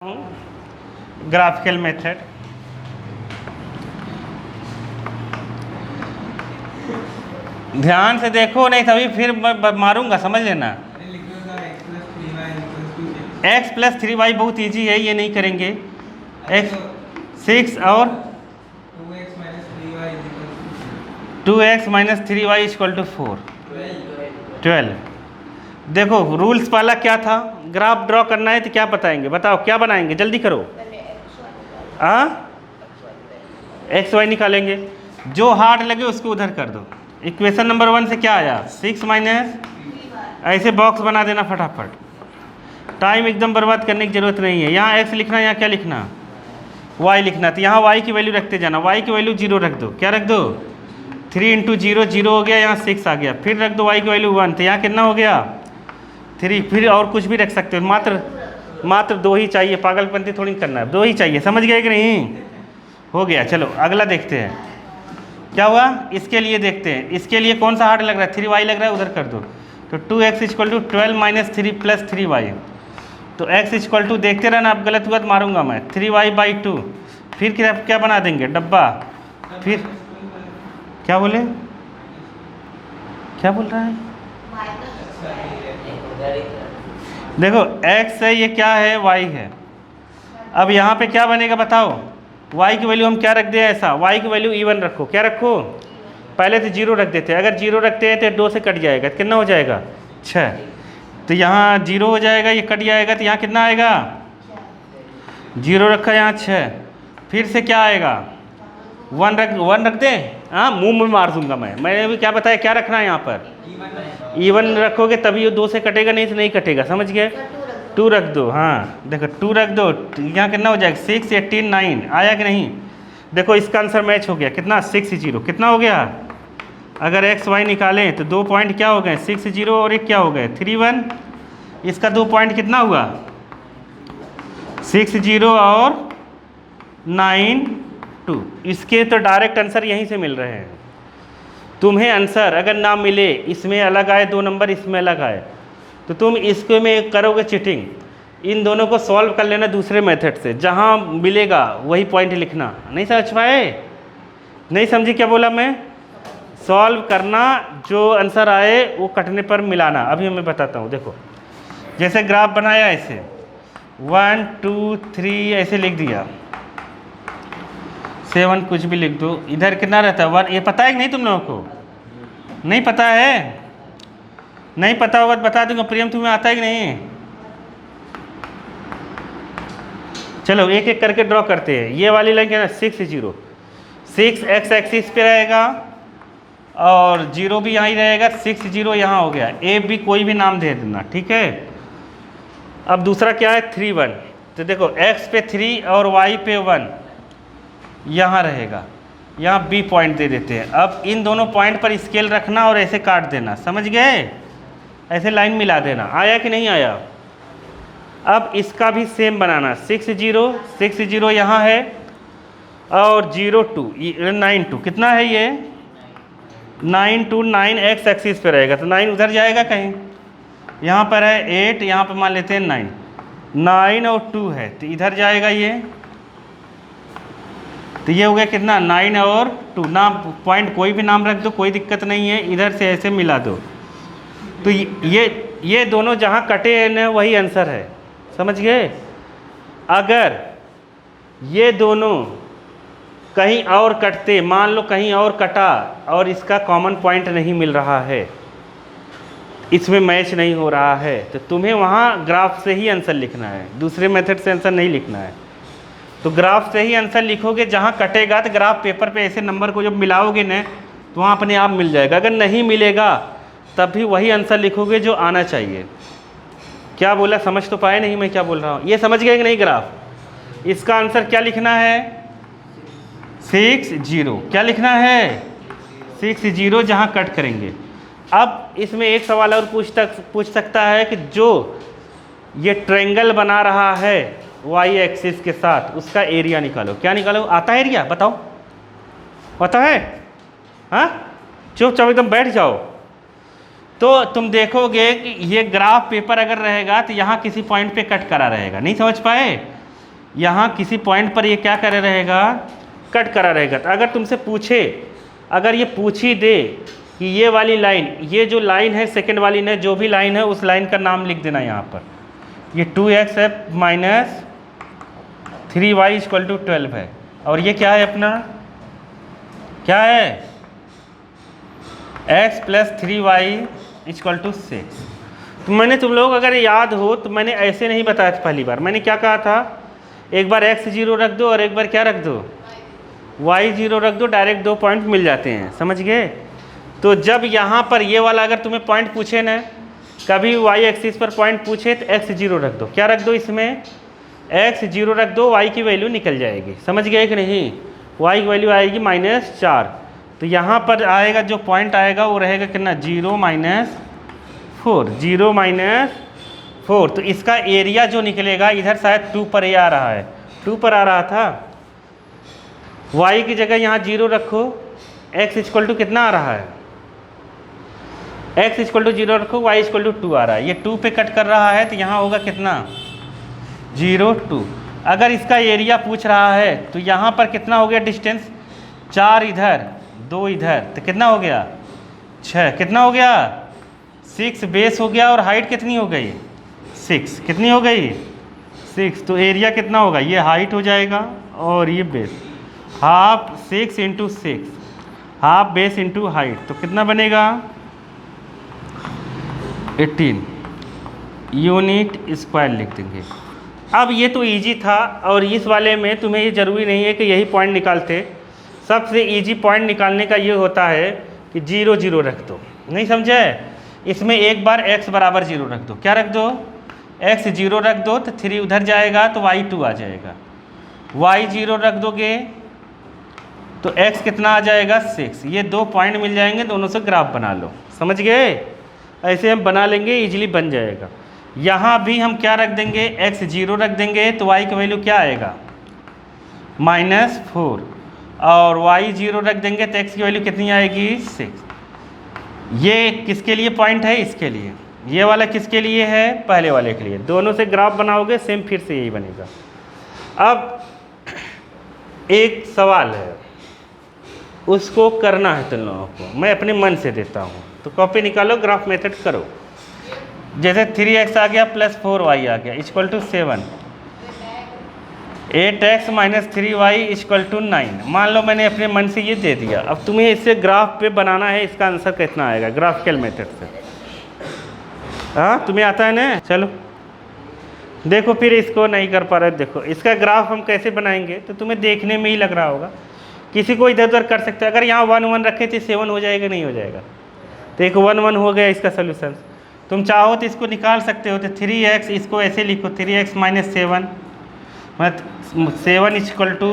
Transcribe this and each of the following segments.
Graphical method. ध्यान से देखो, नहीं तभी फिर मारूंगा, समझ लेना। x प्लस 3y बहुत इजी है, ये नहीं करेंगे। x 6 और 2x minus 3y equal to 4 12। देखो रूल्स पहला क्या था, ग्राफ ड्रॉ करना है तो क्या बताएंगे, बताओ क्या बनाएंगे, जल्दी करो। एक्स वाई निकालेंगे, जो हार्ड लगे उसको उधर कर दो। इक्वेशन नंबर 1 से क्या आया 6 माइनस, ऐसे बॉक्स बना देना फटाफट, टाइम एकदम बर्बाद करने की जरूरत नहीं है। यहाँ एक्स लिखना, यहाँ क्या लिखना, वाई लिखना, तो यहाँ वाई की वैल्यू रखते जाना। वाई की वैल्यू 0 रख दो, क्या रख दो 3 इंटू 0 0 हो गया, यहाँ 6 आ गया। फिर रख दो वाई की वैल्यू 1, तो यहाँ कितना हो गया 3। फिर और कुछ भी रख सकते हो, मात्र 2 ही चाहिए, पागलपंती थोड़ी करना है, 2 ही चाहिए, समझ गए कि नहीं। हो गया, चलो अगला देखते हैं क्या हुआ। इसके लिए देखते हैं, इसके लिए कौन सा हार्ड लग रहा है, 3y लग रहा है, उधर कर दो। तो 2x equal to 12 minus 3 plus 3y। तो x इक्वल टू देखते रहना, आप गलत हुआ तो मारूंगा मैं, 3y बाई 2। फिर क्या बना देंगे डब्बा। फिर क्या बोले, क्या बोल रहा है, देखो x है, ये क्या है y है। अब यहाँ पे क्या बनेगा बताओ, y की वैल्यू हम क्या रख दें ऐसा, y की वैल्यू इवन रखो, क्या रखो, पहले तो 0 रख देते हैं। अगर 0 रखते हैं तो 2 से कट जाएगा, कितना हो जाएगा 6। तो यहाँ 0 हो जाएगा, ये कट जाएगा, तो यहाँ कितना आएगा 0 रखा, यहाँ 6। फिर से क्या आएगा 1 रख दें, हाँ मुंह में मार दूंगा मैंने भी क्या बताया, क्या रखना है यहाँ पर, इवन रखोगे तभी ये 2 से कटेगा, नहीं तो नहीं कटेगा, समझ गए। 2 रख दो, हाँ देखो 2 रख दो, यहाँ कितना हो जाएगा 6 18 9 आया कि नहीं। देखो इसका आंसर मैच हो गया, कितना 6 0 कितना हो गया। अगर एक्स वाई निकालें तो 2 पॉइंट क्या हो गए 6 0 और एक क्या हो गए 3 1। इसका 2 पॉइंट कितना हुआ 6 0 और 9 2। इसके तो डायरेक्ट आंसर यहीं से मिल रहे हैं। तुम्हें आंसर अगर ना मिले, इसमें अलग आए 2 नंबर, इसमें अलग आए, तो तुम इसको में करोगे चीटिंग। इन दोनों को सॉल्व कर लेना दूसरे मेथड से, जहाँ मिलेगा वही पॉइंट लिखना। नहीं समझ पाए, नहीं समझी क्या बोला मैं, सॉल्व करना, जो आंसर आए वो कटने पर मिलाना। अभी मैं बताता हूँ, देखो जैसे ग्राफ बनाया, ऐसे 1 2 3 ऐसे लिख दिया, 7 कुछ भी लिख दो, इधर कितना रहता है 1। ये पता है कि नहीं तुम लोगों को, नहीं पता है, नहीं पता होगा तो बता दूंगा। प्रियम तुम्हें आता है कि नहीं, चलो एक एक करके ड्रॉ करते हैं। ये वाली लाइन क्या है 6 0, 6 एक्स एक्सिस पे रहेगा और 0 भी यहाँ ही रहेगा, 6 0 यहाँ हो गया। ए भी कोई भी नाम दे देना, ठीक है। अब दूसरा क्या है 3 1, तो देखो x पे 3 और y पे 1 यहाँ रहेगा, यहाँ b पॉइंट दे देते हैं। अब इन दोनों पॉइंट पर स्केल रखना और ऐसे काट देना, समझ गए, ऐसे लाइन मिला देना। आया कि नहीं आया। अब इसका भी सेम बनाना, 6 0 यहाँ है और 0 2 9 2 कितना है ये 9 2 9 एक्स एक्सिस पे रहेगा, तो 9 उधर जाएगा कहीं, यहाँ पर है 8, यहाँ पर मान लेते हैं 9 और 2 है, तो इधर जाएगा ये, तो ये हो गया कितना 9 और 2। नाम पॉइंट कोई भी नाम रख दो, कोई दिक्कत नहीं है, इधर से ऐसे मिला दो। तो ये दोनों जहाँ कटे हैं ना वही आंसर है, समझ गए। अगर ये दोनों कहीं और कटते, मान लो कहीं और कटा और इसका कॉमन पॉइंट नहीं मिल रहा है, इसमें मैच नहीं हो रहा है, तो तुम्हें वहाँ ग्राफ से ही आंसर लिखना है, दूसरे मेथड से आंसर नहीं लिखना है। तो ग्राफ से ही आंसर लिखोगे, जहाँ कटेगा तो ग्राफ पेपर पे ऐसे नंबर को जब मिलाओगे ना तो वहाँ अपने आप मिल जाएगा। अगर नहीं मिलेगा तब भी वही आंसर लिखोगे जो आना चाहिए। क्या बोला, समझ तो पाए नहीं मैं क्या बोल रहा हूँ, ये समझ गए कि नहीं। ग्राफ इसका आंसर क्या लिखना है 6 0, क्या लिखना है 6 0, जहाँ कट करेंगे। अब इसमें एक सवाल और पूछ सकता है कि जो ये ट्रायंगल बना रहा है y एक्सिस के साथ, उसका एरिया निकालो। क्या निकालो, आता है एरिया, बताओ आता है, हाँ चुपचाप एकदम बैठ जाओ। तो तुम देखोगे कि ये ग्राफ पेपर अगर रहेगा तो यहाँ किसी पॉइंट पे कट करा रहेगा, नहीं समझ पाए। यहाँ किसी पॉइंट पर ये क्या करा रहेगा, कट करा रहेगा। तो अगर तुमसे पूछे, अगर ये पूछ ही दे कि ये वाली लाइन, ये जो लाइन है सेकंड वाली ने, जो भी लाइन है उस लाइन का नाम लिख देना यहाँ पर। ये 2x है माइनस 3y इक्वल टू 12 है, और ये क्या है अपना, क्या है, x plus 3y equal to 6। तो मैंने, तुम लोग अगर याद हो तो मैंने ऐसे नहीं बताया था पहली बार। मैंने क्या कहा था, एक बार x 0 रख दो और एक बार क्या रख दो, y 0 रख दो, डायरेक्ट 2 पॉइंट मिल जाते हैं, समझ गए। तो जब यहाँ पर ये वाला अगर तुम्हें पॉइंट पूछे ना, कभी y एक्सिस पर पॉइंट पूछे तो x 0 रख दो, क्या रख दो इसमें, x 0 रख दो, y की वैल्यू निकल जाएगी, समझ गए कि नहीं, y की वैल्यू आएगी -4। तो यहाँ पर आएगा जो पॉइंट आएगा वो रहेगा कितना, 0 -4, 0 -4। तो इसका एरिया जो निकलेगा इधर शायद 2 पर ये आ रहा है, 2 पर आ रहा था, y की जगह यहाँ 0 रखो, x इक्वल टू कितना आ रहा है, x इक्वल टू 0 रखो, y इक्वल टू 2 आ रहा है, ये 2 पे कट कर रहा है तो यहाँ होगा कितना, 0 2। अगर इसका एरिया पूछ रहा है तो यहाँ पर कितना हो गया डिस्टेंस, 4 इधर 2 इधर, तो कितना हो गया 6, कितना हो गया 6 बेस हो गया, और हाइट कितनी हो गई 6, कितनी हो गई 6। तो एरिया कितना होगा, ये हाइट हो जाएगा और ये base, half 6 into 6, half base into height, तो कितना बनेगा 18 यूनिट स्क्वायर लिख देंगे। अब ये तो इजी था, और इस वाले में तुम्हें ये ज़रूरी नहीं है कि यही पॉइंट निकालते, सबसे इजी पॉइंट निकालने का ये होता है कि 0 0 रख दो, नहीं समझे, इसमें एक बार x बराबर 0 रख दो, क्या रख दो, x 0 रख दो, तो 3 उधर जाएगा तो y 2 आ जाएगा, y 0 रख दोगे तो x कितना आ जाएगा 6, ये 2 पॉइंट मिल जाएंगे, दोनों से ग्राफ बना लो, समझ गए, ऐसे हम बना लेंगे, इजीली बन जाएगा। यहाँ भी हम क्या रख देंगे, x 0 रख देंगे तो y का वैल्यू क्या आएगा -4, और y 0 रख देंगे तो x की वैल्यू कितनी आएगी 6। ये किसके लिए पॉइंट है, इसके लिए, ये वाला किसके लिए है, पहले वाले के लिए, दोनों से ग्राफ बनाओगे सेम फिर से यही बनेगा। अब एक सवाल है, उसको करना है तुम लोगों को, मैं अपने मन से देता हूँ, तो कॉपी निकालो, ग्राफ मेथड करो। जैसे 3x आ गया प्लस 4y आ गया equal to 7, 8x minus 3y equal to 9। मान लो मैंने अपने मन से ये दे दिया, अब तुम्हें इससे ग्राफ पे बनाना है, इसका आंसर कितना आएगा ग्राफिकल मेथड से, हाँ तुम्हें आता है ना। चलो देखो, फिर इसको नहीं कर पा रहे, देखो इसका ग्राफ हम कैसे बनाएंगे, तो तुम्हें देखने में ही लग रहा होगा, किसी को इधर उधर कर सकते हैं। अगर यहाँ 1 1 रखे तो 7 हो जाएगा, नहीं हो जाएगा, तो एक 1 1 हो गया इसका सोल्यूशन। तुम चाहो तो इसको निकाल सकते हो, तो 3x, इसको ऐसे लिखो 3x माइनस 7, मतलब 7 इक्वल टू,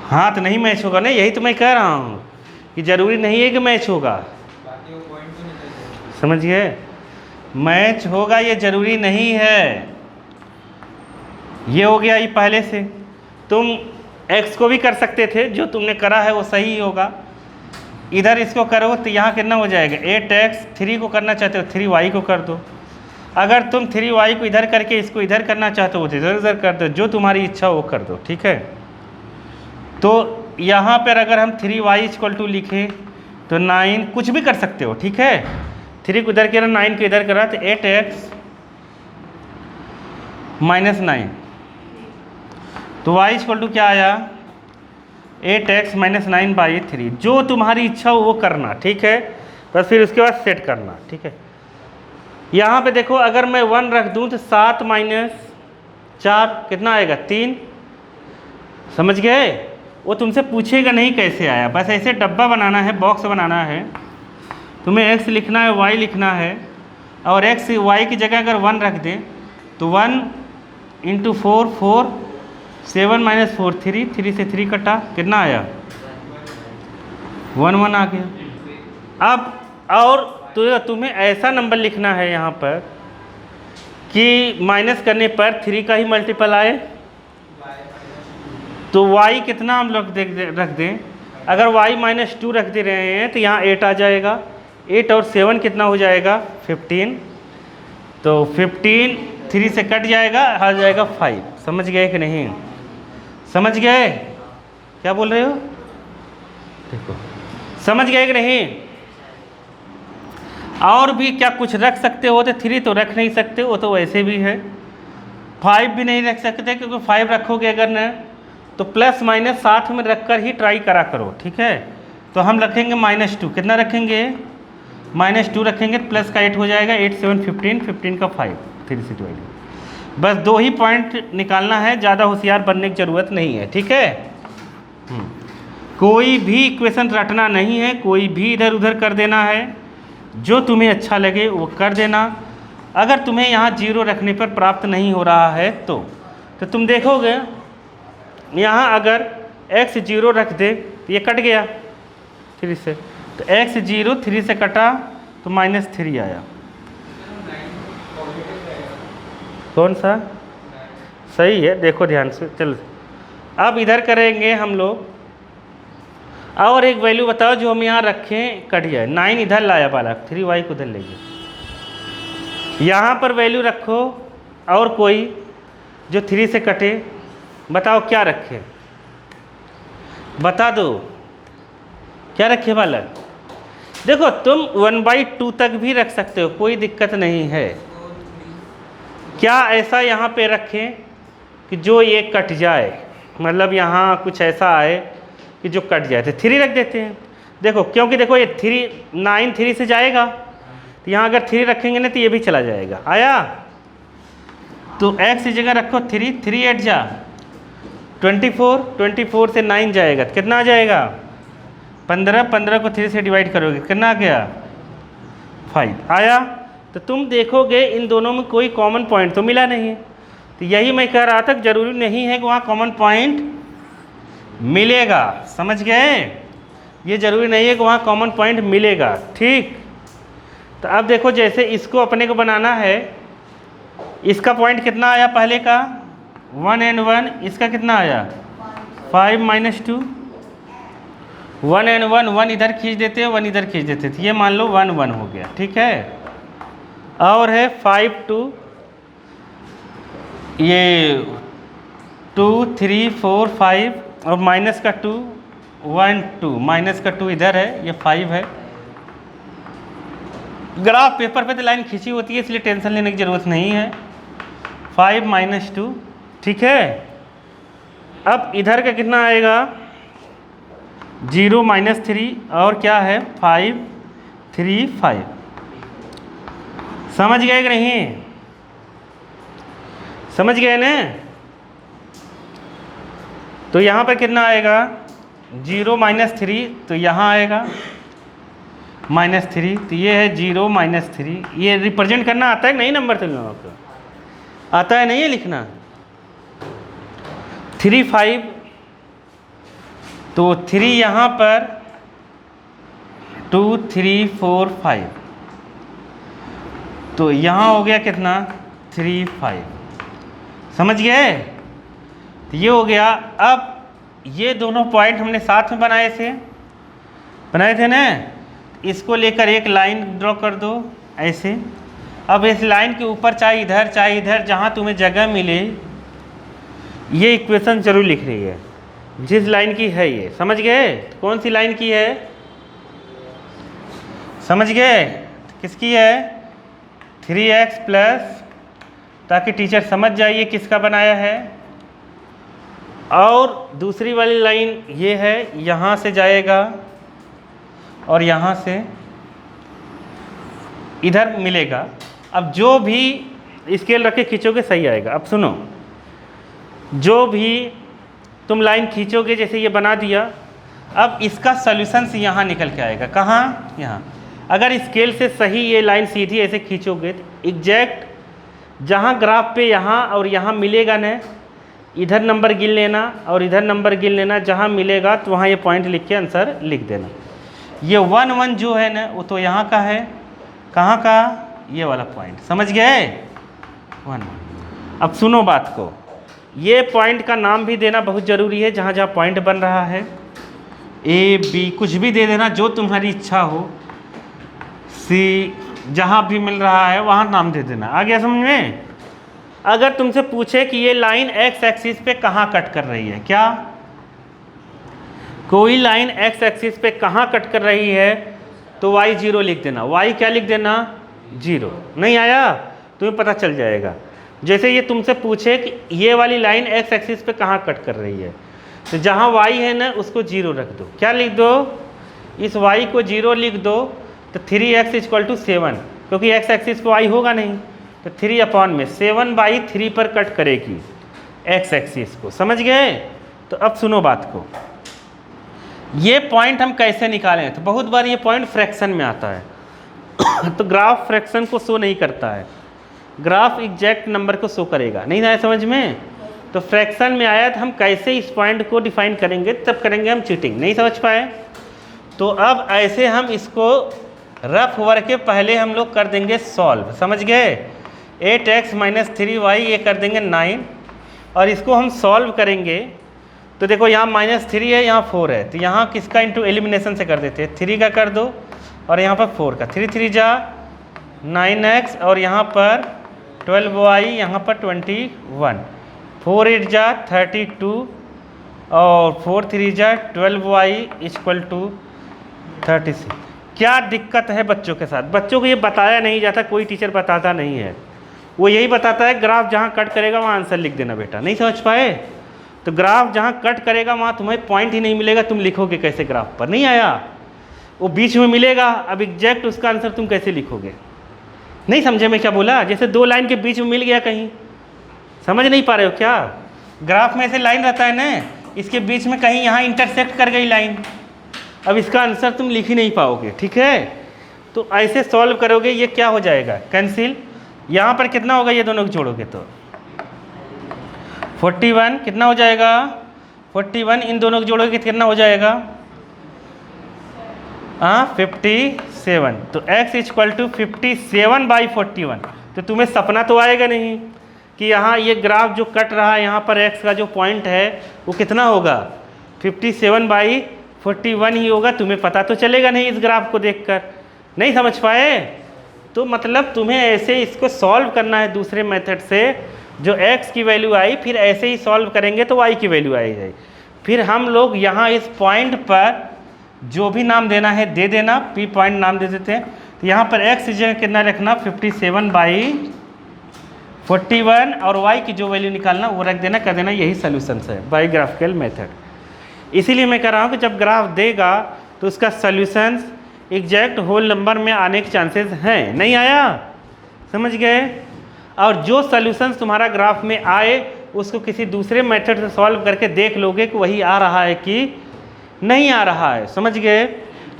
हाँ तो नहीं मैच होगा ना, यही तो मैं कह रहा हूँ कि ज़रूरी नहीं है कि मैच होगा, समझिए, मैच होगा ये ज़रूरी नहीं है। ये हो गया ये पहले से, तुम x को भी कर सकते थे, जो तुमने करा है वो सही होगा। इधर इसको करो तो यहाँ कितना हो जाएगा 8x, 3 को करना चाहते हो 3y को कर दो, अगर तुम 3y को इधर करके इसको इधर करना चाहते हो तो इधर उधर कर दो, जो तुम्हारी इच्छा हो वो कर दो, ठीक है। तो यहाँ पर अगर हम 3y इक्वल टू लिखें तो 9, कुछ भी कर सकते हो, ठीक है, 3 को इधर करा 9 को इधर करा तो 8x माइनस 9, तो y इक्वल टू क्या आया 8x माइनस 9/3, जो तुम्हारी इच्छा हो वो करना, ठीक है, बस फिर उसके बाद सेट करना, ठीक है। यहाँ पे देखो, अगर मैं 1 रख दूँ तो 7 - 4 कितना आएगा 3, समझ गए। वो तुमसे पूछेगा नहीं कैसे आया, बस ऐसे डब्बा बनाना है, बॉक्स बनाना है, तुम्हें x लिखना है, y लिखना है, और x y की जगह अगर 1 रख दें तो 1 × 4 4, 7 - 4 3, 3 से 3 कटा, कितना आया 1 1 आ गया। अब और तो तुम्हें ऐसा नंबर लिखना है यहाँ पर कि माइनस करने पर 3 का ही मल्टीपल आए, तो y कितना हम लोग रख दें, अगर y -2 रख दे रहे हैं तो यहाँ 8 आ जाएगा, 8 और 7 कितना हो जाएगा 15, तो 15 3 से कट जाएगा, आ जाएगा 5। समझ गए कि नहीं? समझ गए? क्या बोल रहे हो? देखो, समझ गए कि नहीं? और भी क्या कुछ रख सकते हो? तो 3 तो रख नहीं सकते, वो तो वैसे भी है। 5 भी नहीं रख सकते, क्योंकि 5 रखोगे अगर न तो प्लस माइनस साथ में रखकर ही ट्राई करा करो, ठीक है? तो हम रखेंगे -2। कितना रखेंगे? -2 रखेंगे, प्लस का 8 हो जाएगा, 8 7 15, 15 का 5, 3 से डिवाइड। बस 2 ही पॉइंट निकालना है, ज़्यादा होशियार बनने की ज़रूरत नहीं है, ठीक है? कोई भी इक्वेशन रटना नहीं है, कोई भी इधर उधर कर देना है, जो तुम्हें अच्छा लगे वो कर देना। अगर तुम्हें यहाँ 0 रखने पर प्राप्त नहीं हो रहा है तो तुम देखोगे यहाँ अगर x 0 रख दे तो ये कट गया 3 से, तो x 0 3 से कटा तो -3 आया। कौन सा सही है? देखो ध्यान से। चलो अब इधर करेंगे हम लोग, और एक वैल्यू बताओ जो हम यहाँ रखें कट जाए। 9 इधर लाया बालक, 3y को उधर ले गए। यहाँ पर वैल्यू रखो और कोई जो 3 से कटे, बताओ क्या रखे? बता दो क्या रखे बालक? देखो तुम 1/2 तक भी रख सकते हो, कोई दिक्कत नहीं है। क्या ऐसा यहाँ पे रखें कि जो ये कट जाए, मतलब यहाँ कुछ ऐसा आए कि जो कट जाए, तो 3 रख देते हैं। देखो क्योंकि देखो ये 9 3 से जाएगा, तो यहाँ अगर 3 रखेंगे ना तो ये भी चला जाएगा। आया? तो x की जगह रखो 3, 3 8 जा 24, 24 से 9 जाएगा तो कितना आ जाएगा? 15, 15 को 3 से डिवाइड करोगे कितना आ गया? 5। आया? तो तुम देखोगे इन दोनों में कोई कॉमन पॉइंट तो मिला नहीं है। तो यही मैं कह रहा था, जरूरी नहीं है कि वहाँ कॉमन पॉइंट मिलेगा। समझ गए? ये जरूरी नहीं है कि वहाँ कॉमन पॉइंट मिलेगा, ठीक? तो अब देखो जैसे इसको अपने को बनाना है, इसका पॉइंट कितना आया पहले का? 1 and 1। इसका कितना आया? 5 - 2। 1 and 1, 1 इधर खींच देते, 1 इधर खींच देते, तो ये मान लो 1 1 हो गया, ठीक है? और है 5 2, ये 2 3 4 5, और माइनस का 2 1 2, माइनस का 2 इधर है, ये 5 है। ग्राफ पेपर पे तो लाइन खींची होती है, इसलिए टेंशन लेने की ज़रूरत नहीं है। 5 - 2, ठीक है? अब इधर का कितना आएगा? 0 - 3, और क्या है? 5 3 5। समझ गए कि नहीं? समझ गए ना? तो यहाँ पर कितना आएगा? 0 - 3, तो यहाँ आएगा -3, तो ये है 0 - 3। ये रिप्रेजेंट करना आता है कि नहीं? नंबर तुम लोगों को आता है नहीं है लिखना? 3 5, तो 3 यहाँ पर, 2 3 4 5, तो यहाँ हो गया कितना? 3 5। समझ गए? तो ये हो गया। अब ये दोनों पॉइंट हमने साथ में बनाए थे ना? इसको लेकर एक लाइन ड्रॉ कर दो ऐसे। अब इस लाइन के ऊपर चाहे इधर जहाँ तुम्हें जगह मिले, ये इक्वेशन जरूर लिख रही है जिस लाइन की है ये। समझ गए? कौन सी लाइन की है? समझ गए? किसकी है? 3x प्लस, ताकि टीचर समझ जाइए किसका बनाया है। और दूसरी वाली लाइन ये है, यहाँ से जाएगा और यहाँ से इधर मिलेगा। अब जो भी स्केल रख के खींचोगे सही आएगा। अब सुनो, जो भी तुम लाइन खींचोगे, जैसे ये बना दिया, अब इसका सॉल्यूशन से यहाँ निकल के आएगा। कहाँ? यहाँ। अगर स्केल से सही ये लाइन सीधी ऐसे खींचोगे तो एग्जैक्ट जहाँ ग्राफ पे यहाँ और यहाँ मिलेगा ना, इधर नंबर गिन लेना और इधर नंबर गिन लेना, जहाँ मिलेगा तो वहाँ ये पॉइंट लिख के आंसर लिख देना। ये 1 1 जो है ना, वो तो यहाँ का है। कहाँ का? ये वाला पॉइंट। समझ गए? 1 1। अब सुनो बात को, ये पॉइंट का नाम भी देना बहुत ज़रूरी है। जहाँ जहाँ पॉइंट बन रहा है, A B कुछ भी दे देना जो तुम्हारी इच्छा हो। C जहाँ भी मिल रहा है वहाँ नाम दे देना। आ गया समझ में? अगर तुमसे पूछे कि ये लाइन एक्स एक्सिस पे कहाँ कट कर रही है, क्या कोई लाइन एक्स एक्सिस पे कहाँ कट कर रही है, तो y 0 लिख देना। y क्या लिख देना, 0। नहीं आया, तुम्हें पता चल जाएगा। जैसे ये तुमसे पूछे कि ये वाली लाइन एक्स एक्सिस पे कहाँ कट कर रही है, तो जहाँ y है ना उसको 0 रख दो। क्या लिख दो, इस y को 0 लिख दो, तो 3x = 7, क्योंकि x एक्सिस पे y होगा नहीं, तो 3/7/3 पर कट करेगी x एक्सिस को। समझ गए। तो अब सुनो बात को, ये पॉइंट हम कैसे निकालें, तो बहुत बार ये पॉइंट फ्रैक्शन में आता है तो ग्राफ फ्रैक्शन को शो नहीं करता है, ग्राफ एग्जैक्ट नंबर को शो करेगा। नहीं आया समझ में, तो फ्रैक्शन में आया तो हम कैसे इस पॉइंट को डिफाइन करेंगे, तब करेंगे हम चीटिंग। नहीं समझ पाए, तो अब ऐसे हम इसको रफ वर्क के पहले हम लोग कर देंगे सॉल्व। समझ गए। 8x - 3y ये कर देंगे 9, और इसको हम सॉल्व करेंगे तो देखो यहाँ -3 है, यहाँ 4 है, तो यहाँ किसका इंटू एलिमिनेशन से कर देते हैं, 3 का कर दो और यहाँ पर 4 का। 3 3 जा 9x और यहाँ पर 12y, यहाँ पर 21, 4 8 जा 32 और 4 3 जा 12y = 36। क्या दिक्कत है बच्चों के साथ, बच्चों को ये बताया नहीं जाता, कोई टीचर बताता नहीं है, वो यही बताता है ग्राफ जहाँ कट करेगा वहाँ आंसर लिख देना बेटा। नहीं समझ पाए, तो ग्राफ जहाँ कट करेगा वहाँ तुम्हें पॉइंट ही नहीं मिलेगा, तुम लिखोगे कैसे ग्राफ पर। नहीं आया, वो बीच में मिलेगा, अब एग्जैक्ट उसका आंसर तुम कैसे लिखोगे। नहीं समझे मैं क्या बोला, जैसे 2 लाइन के बीच में मिल गया कहीं, समझ नहीं पा रहे हो क्या। ग्राफ में ऐसे लाइन रहता है ना, इसके बीच में कहीं यहाँ इंटरसेक्ट कर गई लाइन, अब इसका आंसर तुम लिख ही नहीं पाओगे। ठीक है, तो ऐसे सॉल्व करोगे, ये क्या हो जाएगा कैंसिल, यहाँ पर कितना होगा, ये दोनों को जोड़ोगे तो 41 कितना हो जाएगा, 41 इन दोनों को जोड़ोगे कितना हो जाएगा, 57। तो x = 57/41। तो तुम्हें सपना तो आएगा नहीं कि यहाँ ये ग्राफ जो कट रहा है, यहाँ पर x का जो पॉइंट है वो कितना होगा, 57/41 ही होगा। तुम्हें पता तो चलेगा नहीं इस ग्राफ को देखकर। नहीं समझ पाए, तो मतलब तुम्हें ऐसे इसको सॉल्व करना है दूसरे मेथड से, जो x की वैल्यू आई, फिर ऐसे ही सॉल्व करेंगे तो y की वैल्यू आई जाए। फिर हम लोग यहाँ इस पॉइंट पर जो भी नाम देना है दे देना, p पॉइंट नाम दे देते हैं। तो यहाँ पर x की जगह कितना रखना, 57/41, और y की जो वैल्यू निकालना वो रख देना, कर देना। यही सोल्यूशन है बाय ग्राफिकल मेथड। इसीलिए मैं कह रहा हूँ कि जब ग्राफ देगा तो उसका सोल्यूशन एग्जैक्ट होल नंबर में आने के चांसेस हैं। नहीं आया, समझ गए। और जो सॉल्यूशंस तुम्हारा ग्राफ में आए उसको किसी दूसरे मेथड से सॉल्व करके देख लोगे कि वही आ रहा है कि नहीं आ रहा है। समझ गए।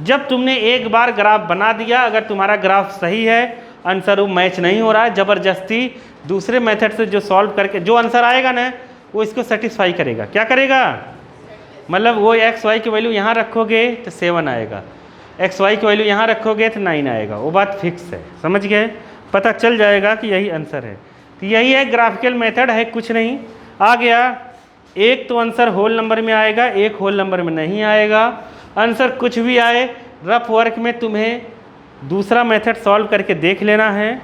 जब तुमने एक बार ग्राफ बना दिया, अगर तुम्हारा ग्राफ सही है, आंसर वो मैच नहीं हो रहा है, ज़बरदस्ती दूसरे मेथड से जो सॉल्व करके जो आंसर आएगा ना वो इसको सेटिस्फाई करेगा। क्या करेगा, मतलब वो एक्स वाई की वैल्यू यहाँ रखोगे तो 7 आएगा, एक्स वाई की वैल्यू यहाँ रखोगे तो 9 आएगा, वो बात फिक्स है। समझ गए, पता चल जाएगा कि यही आंसर है। तो यही है ग्राफिकल मेथड, है कुछ नहीं। आ गया, एक तो आंसर होल नंबर में आएगा, एक होल नंबर में नहीं आएगा। आंसर कुछ भी आए, रफ वर्क में तुम्हें दूसरा मेथड सॉल्व करके देख लेना है।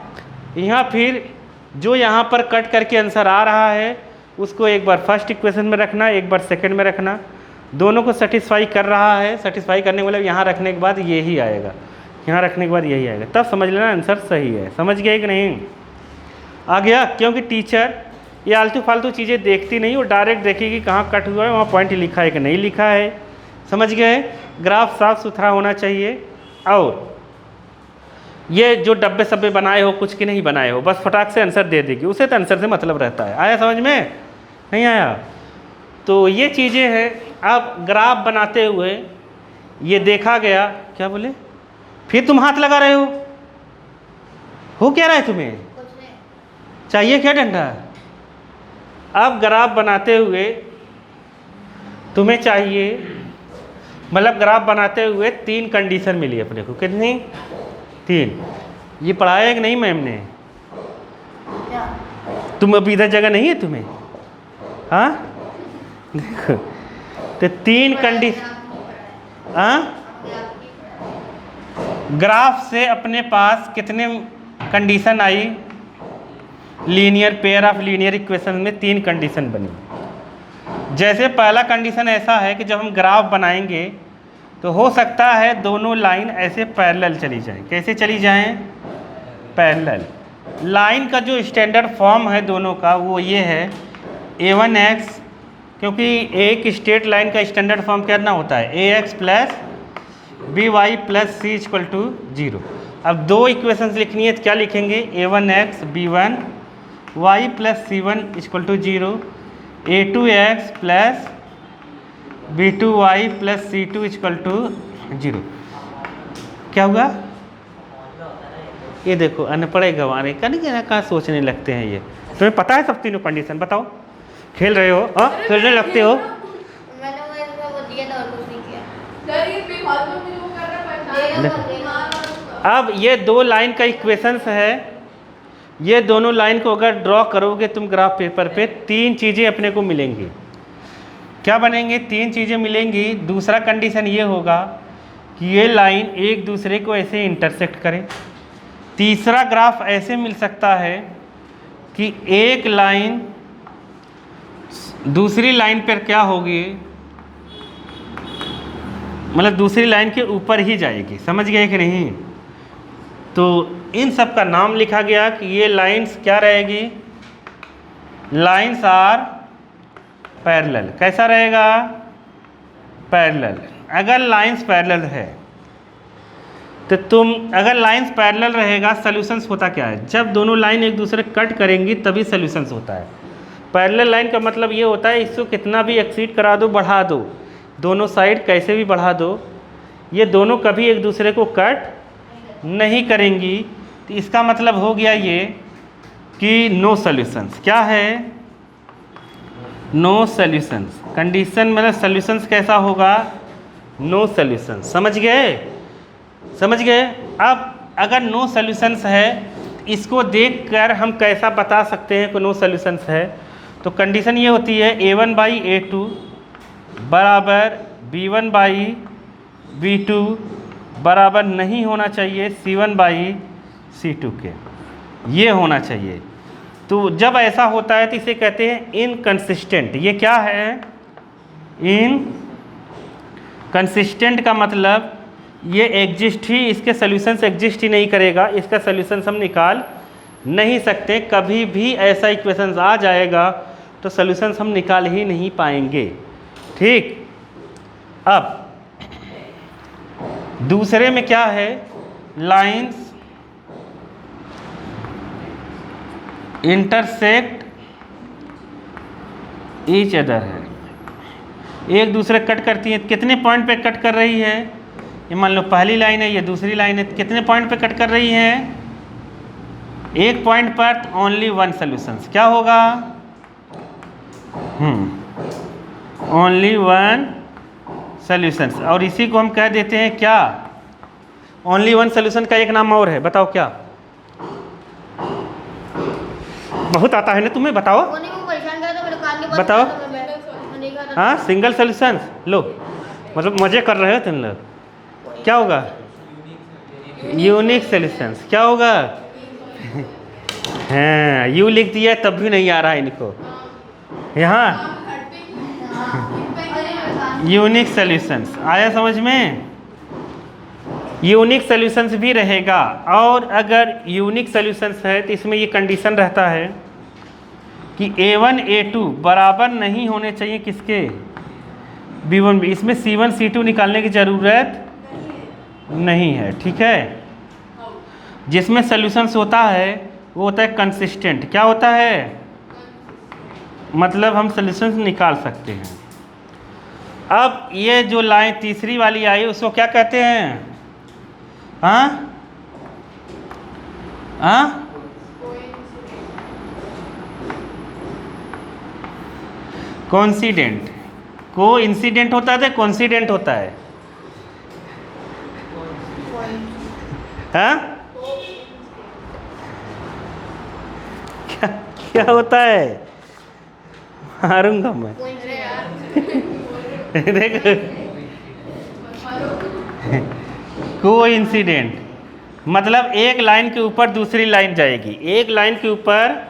यहाँ फिर जो यहाँ पर कट करके आंसर आ रहा है उसको एक बार फर्स्ट इक्वेशन में रखना, एक बार सेकंड में रखना, दोनों को सेटिस्फाई कर रहा है। सेटिस्फाई करने वाला यहाँ रखने के बाद यही आएगा, यहाँ रखने के बाद यही आएगा, तब समझ लेना आंसर सही है। समझ गए कि नहीं, आ गया। क्योंकि टीचर ये आलतू फालतू चीज़ें देखती नहीं, वो डायरेक्ट देखेगी कहाँ कट हुआ है, वहाँ पॉइंट लिखा है कि नहीं लिखा है। समझ गए। ग्राफ साफ सुथरा होना चाहिए। और ये जो डब्बे सब्बे बनाए हो, कुछ के नहीं बनाए हो, बस फटाक से आंसर दे देगी, उसे तो आंसर से मतलब रहता है। आया समझ में, नहीं आया। तो ये चीज़ें हैं। अब ग्राफ बनाते हुए ये देखा गया, क्या बोले, फिर तुम हाथ लगा रहे हो क्या रहा है तुम्हें, चाहिए क्या डंडा। अब ग्राफ बनाते हुए तुम्हें चाहिए, मतलब ग्राफ बनाते हुए 3 कंडीशन मिली अपने को। कितनी, 3। ये पढ़ाया है कि नहीं मैम ने, तुम अभी इधर जगह नहीं है तुम्हें, हाँ देखो। तो 3 कंडीशन, हाँ ग्राफ से अपने पास कितने condition I, linear pair of linear equation में 3 कंडीशन बनी। जैसे पहला कंडीशन ऐसा है कि जब हम ग्राफ बनाएंगे तो हो सकता है दोनों लाइन ऐसे पैरेलल चली जाएं। कैसे चली जाएं? पैरेलल। लाइन का जो स्टैंडर्ड फॉर्म है दोनों का वो ये है a1x, क्योंकि एक स्ट्रेट लाइन का स्टैंडर्ड फॉर्म कितना होता है ax plus by plus c equal to 0। अब दो इक्वेशंस लिखनी है तो क्या लिखेंगे? a1x b1 y plus c1 equal to 0, a2x plus b2y plus c2 equal to 0। क्या होगा? ये देखो अनपढ़ गंवारे कहाँ सोचने लगते हैं। ये तुम्हें पता है सब तीनों कंडीशन? बताओ। खेल रहे हो? खेलने लगते हो? अब ये दो लाइन का इक्वेशंस है, ये दोनों लाइन को अगर ड्रॉ करोगे तुम ग्राफ पेपर पे 3 चीज़ें अपने को मिलेंगी। क्या बनेंगे? 3 चीज़ें मिलेंगी। दूसरा कंडीशन ये होगा कि ये लाइन एक दूसरे को ऐसे इंटरसेक्ट करें। तीसरा ग्राफ ऐसे मिल सकता है कि एक लाइन दूसरी लाइन पर क्या होगी, मतलब दूसरी लाइन के ऊपर ही जाएगी। समझ गए कि नहीं? तो इन सब का नाम लिखा गया कि ये लाइंस क्या रहेगी? Lines are parallel. कैसा रहेगा? पैरेलल। अगर लाइंस पैरेलल है तो अगर लाइंस पैरेलल रहेगा, सॉल्यूशंस होता क्या है? जब दोनों लाइन एक दूसरे कट करेंगी तभी सॉल्यूशंस होता है। पैरेलल लाइन का मतलब ये होता है इसको कितना भी एक्सीड करा दो, बढ़ा दो, दोनों साइड कैसे भी बढ़ा दो, ये दोनों कभी एक दूसरे को कट नहीं करेंगी। तो इसका मतलब हो गया ये कि नो सॉल्यूशंस। क्या है? No solutions. कंडीशन मतलब सॉल्यूशंस कैसा होगा? No solutions. समझ गए? समझ गए? अब अगर नो सॉल्यूशंस है इसको देखकर हम कैसा बता सकते हैं कि नो सॉल्यूशंस है? तो कंडीशन ये होती है a1 बाई a2 बराबर b1 बाई b2 बराबर नहीं होना चाहिए c1 बाई c2 के, ये होना चाहिए। तो जब ऐसा होता है तो इसे कहते हैं इनकंसिस्टेंट। ये क्या है? इनकंसिस्टेंट का मतलब ये एग्जिस्ट ही, इसके सॉल्यूशंस एग्जिस्ट ही नहीं करेगा, इसका सॉल्यूशंस हम निकाल नहीं सकते। कभी भी ऐसा इक्वेशंस आ जाएगा तो सॉल्यूशंस हम निकाल ही नहीं पाएंगे। ठीक। अब दूसरे में क्या है? लाइंस इंटरसेक्ट ईच अदर है, एक दूसरे कट करती है। कितने पॉइंट पे कट कर रही है? ये मान लो पहली लाइन है, ये दूसरी लाइन है, कितने पॉइंट पे कट कर रही है? एक पॉइंट पर ओनली वन सॉल्यूशंस। क्या होगा? Only one solutions. और इसी को हम कह देते हैं क्या? ओनली वन सॉल्यूशन का एक नाम और है, बताओ क्या? बहुत आता है ना तुम्हें, बताओ बताओ। हाँ, सिंगल सॉल्यूशन। लो मतलब मजे कर रहे हो तुम लोग। क्या होगा? Unique solutions. क्या होगा? हाँ, यू लिख दिया तब भी नहीं आ रहा है इनको यहाँ। यूनिक सॉल्यूशंस आया समझ में? यूनिक सॉल्यूशंस भी रहेगा। और अगर यूनिक सॉल्यूशंस है तो इसमें ये कंडीशन रहता है कि a1 a2 बराबर नहीं होने चाहिए किसके? b1 b। इसमें c1 c2 निकालने की ज़रूरत नहीं है। ठीक है। जिसमें सॉल्यूशंस होता है वो होता है कंसिस्टेंट। क्या होता है? मतलब हम सॉल्यूशंस निकाल सकते हैं। अब ये जो लाइन तीसरी वाली आई उसको क्या कहते हैं? हाँ हाँ, कॉन्सिडेंट। को इंसिडेंट होता है, कॉन्सिडेंट होता है। हाँ, क्या क्या होता है? मारूंगा मैं। देखो, को इंसिडेंट मतलब एक लाइन के ऊपर दूसरी लाइन जाएगी, एक लाइन के ऊपर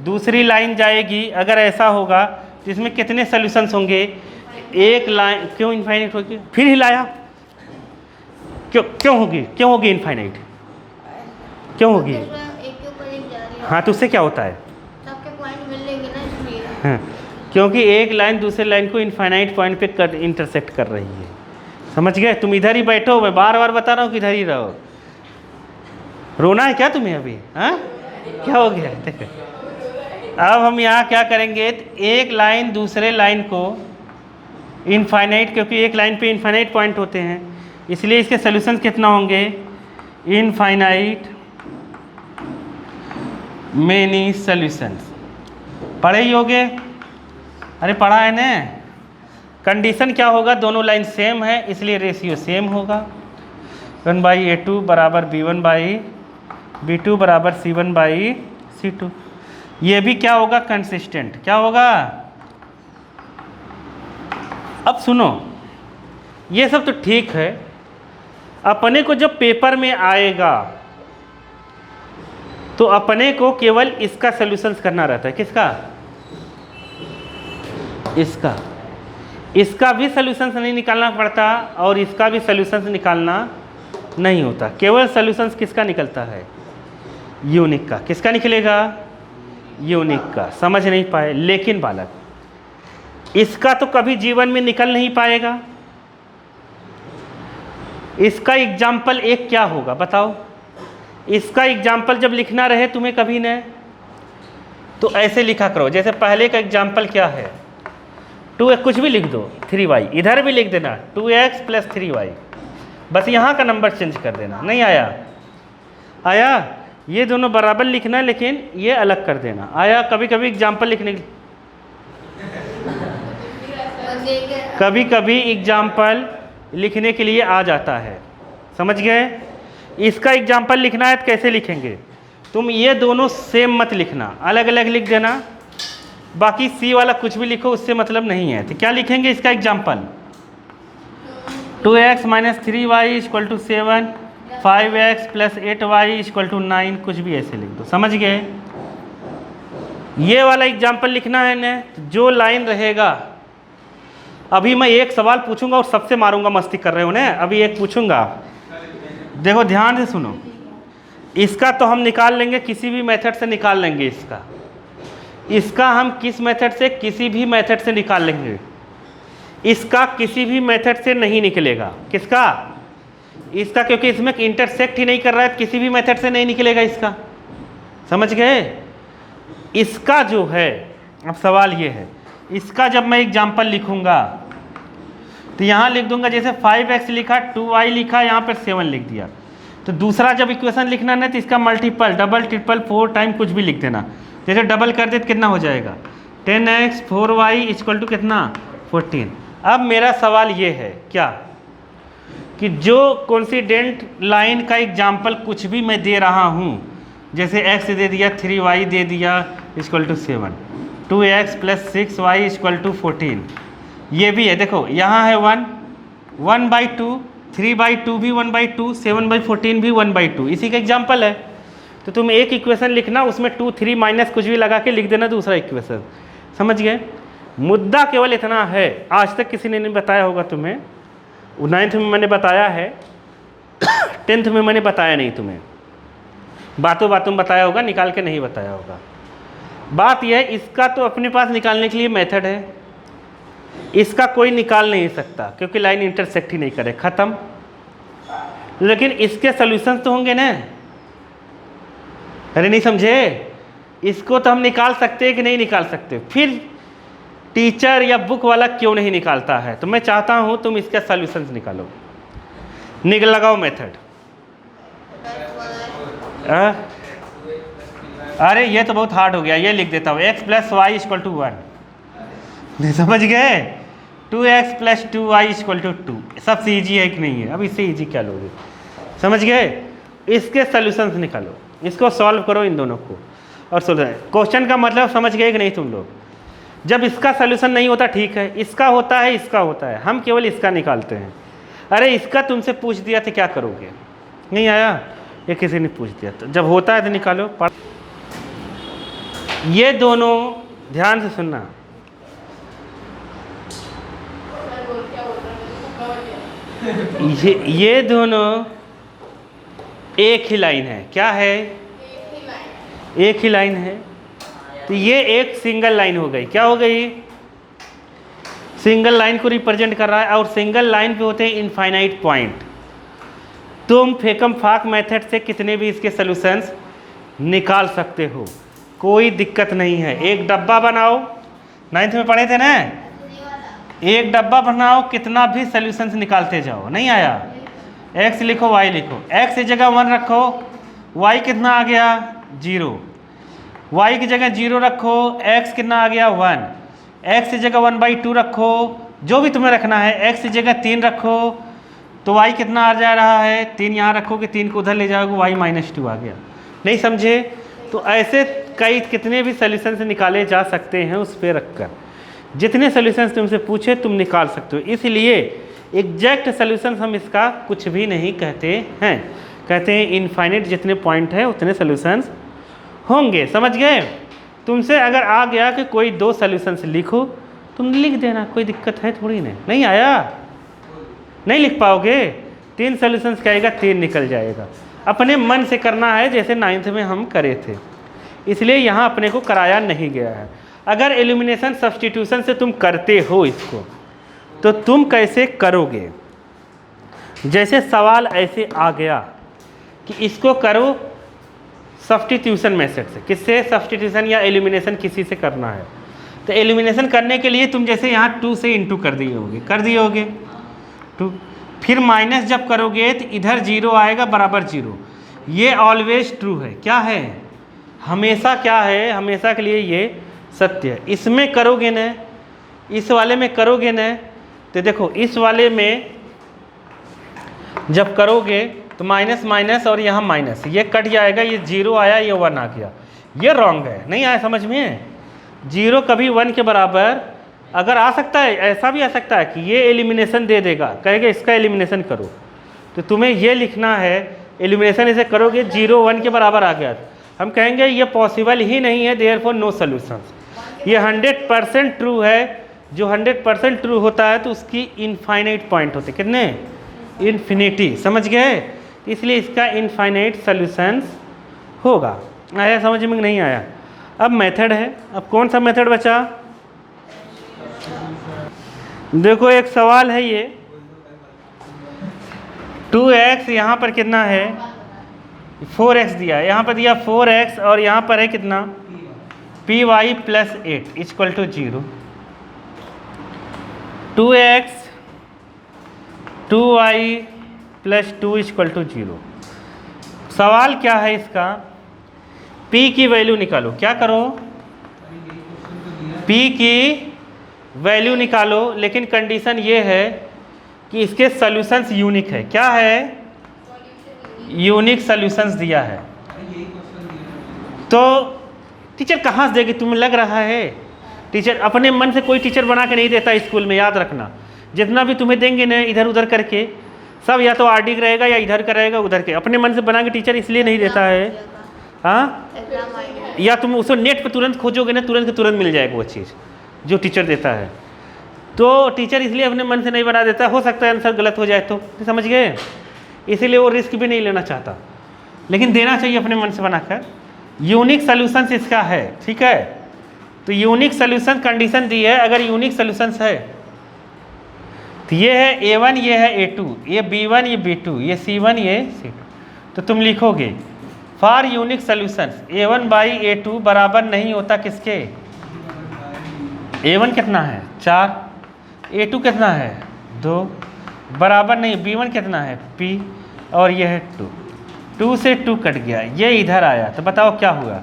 दूसरी लाइन जाएगी, अगर ऐसा होगा तो इसमें कितने सॉल्यूशंस होंगे? एक लाइन क्यों इनफाइनाइट होगी? फिर हिलाया, क्यों होगी इनफाइनाइट? क्यों होगी? हाँ, तो उससे क्या होता है? हाँ, क्योंकि एक लाइन दूसरे लाइन को इनफाइनाइट पॉइंट पे इंटरसेक्ट कर रही है। समझ गए? तुम इधर ही बैठो, मैं बार बार बता रहा हूँ कि इधर ही रहो। रोना है क्या तुम्हें अभी? हाँ, क्या हो गया? देखो, अब हम यहाँ क्या करेंगे, एक लाइन दूसरे लाइन को इनफाइनाइट, क्योंकि एक लाइन पे इनफाइनाइट पॉइंट होते हैं, इसलिए इसके सॉल्यूशंस कितना होंगे? Infinite many solutions. पढ़े ही होगे? अरे पढ़ा है ना। कंडीशन क्या होगा? दोनों लाइन सेम है, इसलिए रेशियो सेम होगा। 1/A2 बराबर B1/B2 बराबर C1/C2। ये भी क्या होगा? कंसिस्टेंट। क्या होगा? अब सुनो, ये सब तो ठीक है, अपने को जब पेपर में आएगा तो अपने को केवल इसका सॉल्यूशंस करना रहता है। किसका? इसका भी सॉल्यूशंस नहीं निकालना पड़ता और इसका भी सॉल्यूशंस निकालना नहीं होता। केवल सॉल्यूशंस किसका निकलता है? यूनिक का। किसका निकलेगा? यूनिक का। समझ नहीं पाए? लेकिन बालक, इसका तो कभी जीवन में निकल नहीं पाएगा। इसका एग्जाम्पल एक क्या होगा बताओ? इसका एग्जाम्पल जब लिखना रहे तुम्हें कभी न, तो ऐसे लिखा करो। जैसे पहले का एग्जाम्पल क्या है? 2 कुछ भी लिख दो, 3y इधर भी लिख देना, 2x + 3y। बस यहाँ का नंबर चेंज कर देना। नहीं आया? ये दोनों बराबर लिखना, लेकिन ये अलग कर देना। आया? कभी कभी एग्जाम्पल लिखने एग्जाम्पल लिखने के लिए आ जाता है। समझ गए? इसका एग्जाम्पल लिखना है तो कैसे लिखेंगे? तुम ये दोनों सेम मत लिखना, अलग अलग लिख देना। बाकी सी वाला कुछ भी लिखो, उससे मतलब नहीं है। तो क्या लिखेंगे इसका example? 2x - 3y = 7, 5x + 8y = 9। कुछ भी ऐसे लिख दो। समझ गए? ये वाला एग्जाम्पल लिखना है ना, जो लाइन रहेगा। अभी मैं एक सवाल पूछूंगा और सबसे मारूंगा, मस्ती कर रहे हो ना। अभी एक पूछूंगा, देखो ध्यान से सुनो। इसका तो हम निकाल लेंगे, किसी भी मेथड से निकाल लेंगे। इसका हम किस मेथड से? किसी भी मेथड से निकाल लेंगे। इसका किसी भी मेथड से नहीं निकलेगा। किसका? इसका, क्योंकि इसमें इंटरसेक्ट ही नहीं कर रहा है, किसी भी मेथड से नहीं निकलेगा इसका। समझ गए? इसका जो है, अब सवाल ये है, इसका जब मैं एग्जाम्पल लिखूंगा तो यहाँ लिख दूंगा, जैसे 5x लिखा, 2y लिखा, यहाँ पर 7 लिख दिया। तो दूसरा जब इक्वेशन लिखना है तो इसका मल्टीपल, डबल, ट्रिपल, 4 टाइम कुछ भी लिख देना। जैसे डबल कर दे तो कितना हो जाएगा? 10x 4y = कितना? 14। अब मेरा सवाल ये है क्या, कि जो कोइंसिडेंट लाइन का एग्जाम्पल कुछ भी मैं दे रहा हूँ, जैसे x दे दिया, 3y दे दिया = 7, 2x + 6y = 14, ये भी है। देखो यहाँ है 1/2, 3/2 भी 1/2, 7/14 भी 1/2, इसी का एग्जाम्पल है। तो तुम एक इक्वेशन लिखना, उसमें 2, 3 माइनस कुछ भी लगा के लिख देना दूसरा इक्वेशन। समझ गए? मुद्दा केवल इतना है, आज तक किसी ने नहीं बताया होगा तुम्हें। 9th में मैंने बताया है, 10th में मैंने बताया नहीं तुम्हें। बातों बातों बताया होगा, निकाल के नहीं बताया होगा। बात यह है, इसका तो अपने पास निकालने के लिए मेथड है, इसका कोई निकाल नहीं सकता क्योंकि लाइन इंटरसेक्ट ही नहीं करे। खत्म। लेकिन इसके सॉल्यूशंस तो होंगे ना। अरे नहीं समझे? इसको तो हम निकाल सकते हैं कि नहीं निकाल सकते? फिर टीचर या बुक वाला क्यों नहीं निकालता है? तो मैं चाहता हूं तुम इसके सॉल्यूशंस निकालो। लगाओ मेथड। अरे ये तो बहुत हार्ड हो गया, ये लिख देता हूँ, x + y = 1। समझ गए? 2x + 2y = 2। सबसे ईजी है कि नहीं है? अब इससे ईजी क्या लोगे? समझ गए? इसके सॉल्यूशंस निकालो, इसको सॉल्व करो इन दोनों को और क्वेश्चन का मतलब समझ गए कि नहीं तुम लोग? जब इसका सॉल्यूशन नहीं होता, ठीक है, इसका होता है, इसका होता है, हम केवल इसका निकालते हैं। अरे इसका तुमसे पूछ दिया तो क्या करोगे? नहीं आया? ये किसी ने पूछ दिया, तो जब होता है तो निकालो। ये दोनों ध्यान से सुनना, ये दोनों एक ही लाइन है। क्या है? एक ही लाइन है। तो ये एक सिंगल लाइन हो गई। क्या हो गई? सिंगल लाइन को रिप्रेजेंट कर रहा है, और सिंगल लाइन पे होते हैं इनफाइनाइट पॉइंट। तुम फेकम फाक मेथड से कितने भी इसके सॉल्यूशंस निकाल सकते हो, कोई दिक्कत नहीं है। एक डब्बा बनाओ, 9th में पढ़े थे ना, एक डब्बा बनाओ, कितना भी सॉल्यूशंस निकालते जाओ। नहीं आया? x लिखो, y लिखो, x की जगह 1 रखो, y कितना आ गया? 0। y की जगह 0 रखो, x कितना आ गया? 1। x की जगह 1/2 रखो, जो भी तुम्हें रखना है। x की जगह 3 रखो, तो y कितना आ जा रहा है? 3 यहाँ रखोगे, 3 को उधर ले जाओगे, y -2 आ गया। नहीं समझे? तो ऐसे कई कितने भी सॉल्यूशंस निकाले जा सकते हैं उस पर रखकर। जितने सॉल्यूशंस तुमसे पूछे तुम निकाल सकते हो। इसलिए एग्जैक्ट सॉल्यूशंस हम इसका कुछ भी नहीं कहते हैं, कहते हैं इनफाइनाइट जितने पॉइंट है उतने सॉल्यूशंस होंगे। समझ गए? तुमसे अगर आ गया कि कोई 2 सॉल्यूशंस लिखो, तुम लिख देना, कोई दिक्कत है थोड़ी। नहीं आया? नहीं लिख पाओगे? 3 सॉल्यूशंस कहेगा, 3 निकल जाएगा। अपने मन से करना है, जैसे 9th में हम करे थे, इसलिए यहाँ अपने को कराया नहीं गया है। अगर एलिमिनेशन सब्स्टिट्यूशन से तुम करते हो इसको, तो तुम कैसे करोगे? जैसे सवाल ऐसे आ गया कि इसको करो सब्स्टिट्यूशन मेथड से। किससे? सब्स्टिट्यूशन या एलिमिनेशन किसी से करना है। तो एलिमिनेशन करने के लिए तुम जैसे यहाँ 2 से इंटू कर दिए होगे 2, फिर माइनस जब करोगे तो इधर 0 आएगा बराबर 0। ये ऑलवेज ट्रू है। क्या है? हमेशा क्या है? हमेशा के लिए ये सत्य है। इसमें करोगे न, इस वाले में करोगे न, तो देखो इस वाले में जब करोगे तो माइनस माइनस और यहाँ माइनस, ये कट जाएगा, ये 0 आया, ये 1 आ गया। ये रॉन्ग है। नहीं आया समझ में? 0 कभी 1 के बराबर अगर आ सकता है, ऐसा भी आ सकता है कि ये एलिमिनेशन दे देगा, कहेगा इसका एलिमिनेशन करो, तो तुम्हें ये लिखना है एलिमिनेशन इसे करोगे 0 1 के बराबर आ गया, हम कहेंगे ये पॉसिबल ही नहीं है, देयरफॉर नो सॉल्यूशंस। ये 100% ट्रू है। जो 100% ट्रू होता है तो उसकी इनफाइनाइट पॉइंट होते। कितने? इन्फिनिटी। समझ गए? इसलिए इसका इनफाइनाइट सॉल्यूशंस होगा। आया समझ में? नहीं आया? अब मेथड है। अब कौन सा मेथड बचा? देखो एक सवाल है ये, 2x यहाँ पर कितना है? 4x दिया है, यहाँ पर दिया 4x, और यहाँ पर है कितना? py + 8 = 0। 2x 2y + 2 = 0। सवाल क्या है इसका? p की वैल्यू निकालो। क्या करो? p की वैल्यू निकालो, लेकिन कंडीशन ये है कि इसके सॉल्यूशंस यूनिक है। क्या है? यूनिक सॉल्यूशंस दिया है। तो टीचर कहाँ से देगी? तुम्हें लग रहा है टीचर अपने मन से कोई टीचर बना के नहीं देता स्कूल में, याद रखना। जितना भी तुम्हें देंगे ना इधर उधर करके, सब या तो आरडी रहेगा या इधर का रहेगा उधर के, अपने मन से बना के टीचर इसलिए नहीं देता है। हाँ, या तुम उसको नेट पर तुरंत खोजोगे ना, तुरंत के तुरंत मिल जाएगा वो चीज़ जो टीचर देता है। तो टीचर इसलिए अपने मन से नहीं बना देता, हो सकता है आंसर गलत हो जाए तो, समझ गए? इसीलिए वो रिस्क भी नहीं लेना चाहता, लेकिन देना चाहिए अपने मन से बनाकर। यूनिक सॉल्यूशंस इसका है, ठीक है? तो यूनिक सॉल्यूशन कंडीशन दी है, अगर यूनिक सॉल्यूशंस है तो ये है A1, ये है A2, ये B1, ये B2, ये C1, ये C2। तो तुम लिखोगे फॉर यूनिक सॉल्यूशंस A1/A2 बराबर नहीं होता किसके? A1 कितना है? 4, A2 कितना है? 2, बराबर नहीं। B1 कितना है? P, और ये है 2। 2 से 2 कट गया, ये इधर आया, तो बताओ क्या हुआ?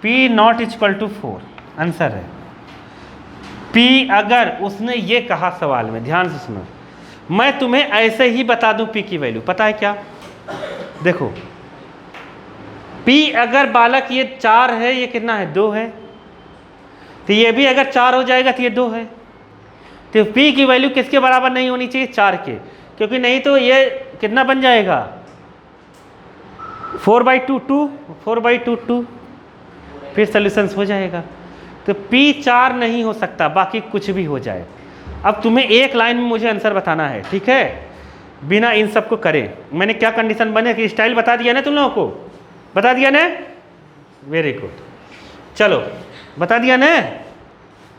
P0 = 4 आंसर है। P अगर उसने ये कहा सवाल में, ध्यान से सुनो, मैं तुम्हें ऐसे ही बता दूं P की वैल्यू, पता है क्या? देखो P अगर बालक ये 4 है, ये कितना है? 2 है, तो ये भी अगर 4 हो जाएगा तो ये 2 है। तो P की वैल्यू किसके बराबर नहीं होनी चाहिए? 4 के, क्योंकि नहीं तो ये कितना बन जाएगा? 4/2 2, 4/2 2, फिर सोल्यूशंस हो जाएगा। तो P4 नहीं हो सकता, बाकी कुछ भी हो जाए। अब तुम्हें एक लाइन में मुझे आंसर बताना है, ठीक है, बिना इन सबको करे। मैंने क्या कंडीशन बने कि स्टाइल बता दिया ना तुम लोगों को, बता दिया ना, वेरी गुड। चलो बता दिया ना,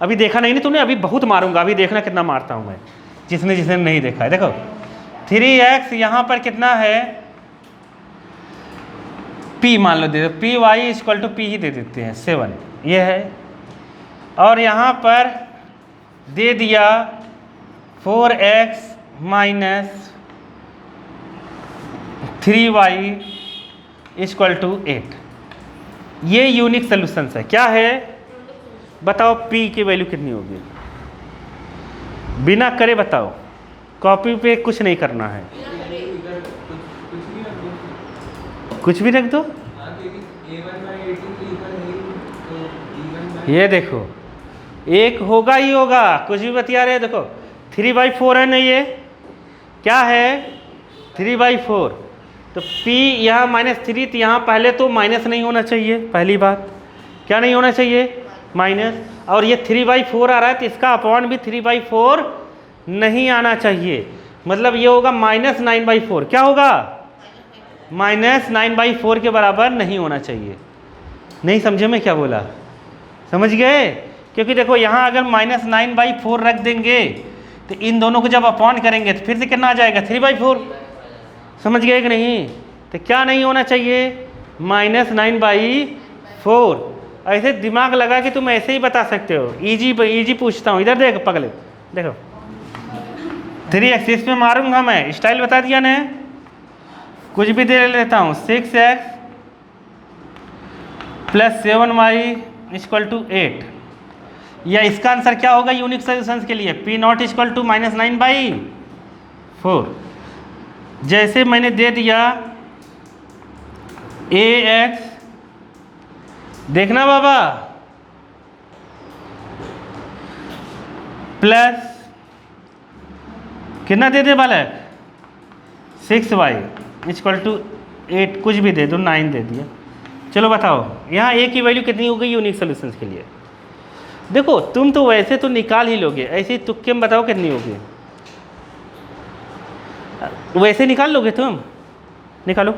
अभी देखा नहीं ना तुमने, अभी बहुत मारूंगा, अभी देखना कितना मारता हूं मैं, जिसने जिसने नहीं देखा है। देखो 3x यहाँ पर कितना है, p मान लो दे दो, P Y equal to P ही दे देते हैं 7, ये है। और यहाँ पर दे दिया 4x minus 3y equal to 8। ये यूनिक सोल्यूशंस है। क्या है बताओ, p की वैल्यू कितनी होगी, बिना करे बताओ, कॉपी पे कुछ नहीं करना है, कुछ भी रख दो। ये देखो एक होगा ही होगा, कुछ भी बतिया रहे। देखो 3/4 है ना, ये क्या है 3/4, तो p यहाँ -3, तो यहाँ पहले तो माइनस नहीं होना चाहिए, पहली बात क्या नहीं होना चाहिए, माइनस। और ये 3/4 आ रहा है तो इसका अपॉन भी 3/4 नहीं आना चाहिए, मतलब ये होगा -9/4। क्या होगा, -9/4 के बराबर नहीं होना चाहिए। नहीं समझे मैं क्या बोला, समझ गए? क्योंकि देखो यहाँ अगर -9/4 रख देंगे तो इन दोनों को जब अपॉन करेंगे तो फिर से कितना आ जाएगा, 3/4। समझ गए कि नहीं? तो क्या नहीं होना चाहिए, -9/4। ऐसे दिमाग लगा कि तुम ऐसे ही बता सकते हो, इजी पूछता हूँ। इधर देख पगले, देखो 3x इस पे मारूंगा मैं, स्टाइल बता दिया ना, कुछ भी दे लेता हूँ, 6x + 7y इक्वल टू 8। या इसका आंसर क्या होगा यूनिक सोल्यूशंस के लिए, P0 इक्वल टू -9/4। जैसे मैंने दे दिया ax, देखना बाबा, प्लस कितना दे दे बालक, 6y इक्वल टू 8, कुछ भी दे दो, 9 दे दिया। चलो बताओ यहाँ a की वैल्यू कितनी हो गई यूनिक सोल्यूशंस के लिए। देखो तुम तो वैसे तो निकाल ही लोगे, ऐसे ही तुक्के में बताओ कितनी होगी, वैसे निकाल लोगे तुम, निकालो।